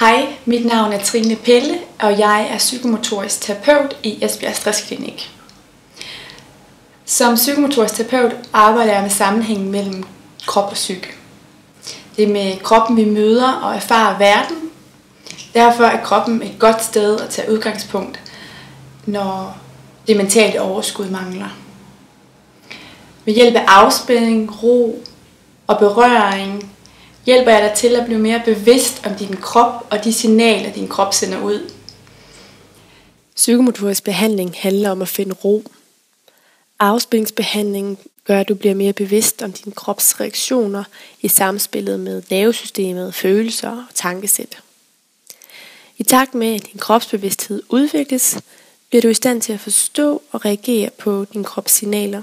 Hej, mit navn er Trine Pelle, og jeg er psykomotorisk terapeut i Esbjerg Stressklinik. Som psykomotorisk terapeut arbejder jeg med sammenhængen mellem krop og psyke. Det er med kroppen, vi møder og erfarer verden. Derfor er kroppen et godt sted at tage udgangspunkt, når det mentale overskud mangler. Ved hjælp af afspænding, ro og berøring hjælper jeg dig til at blive mere bevidst om din krop og de signaler, din krop sender ud. Psykomotorisk behandling handler om at finde ro. Afspændingsbehandling gør, at du bliver mere bevidst om din krops reaktioner i samspillet med nervesystemet, følelser og tankesæt. I takt med, at din kropsbevidsthed udvikles, bliver du i stand til at forstå og reagere på din krops signaler.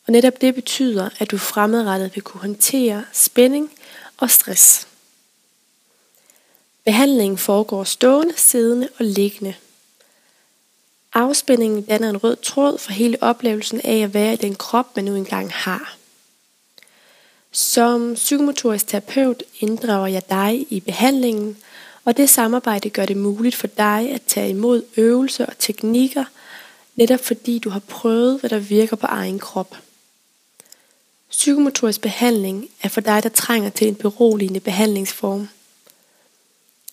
Og netop det betyder, at du fremadrettet vil kunne håndtere spænding og stress. Behandlingen foregår stående, siddende og liggende. Afspændingen danner en rød tråd for hele oplevelsen af at være i den krop, man nu engang har. Som psykomotorisk terapeut inddrager jeg dig i behandlingen, og det samarbejde gør det muligt for dig at tage imod øvelser og teknikker, netop fordi du har prøvet, hvad der virker på egen krop. Psykomotorisk behandling er for dig, der trænger til en beroligende behandlingsform.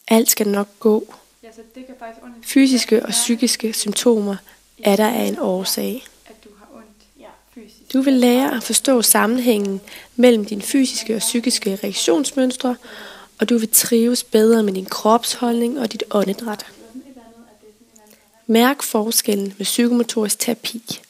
Alt skal nok gå. Fysiske og psykiske symptomer er der af en årsag. Du vil lære at forstå sammenhængen mellem dine fysiske og psykiske reaktionsmønstre, og du vil trives bedre med din kropsholdning og dit åndedræt. Mærk forskellen med psykomotorisk terapi.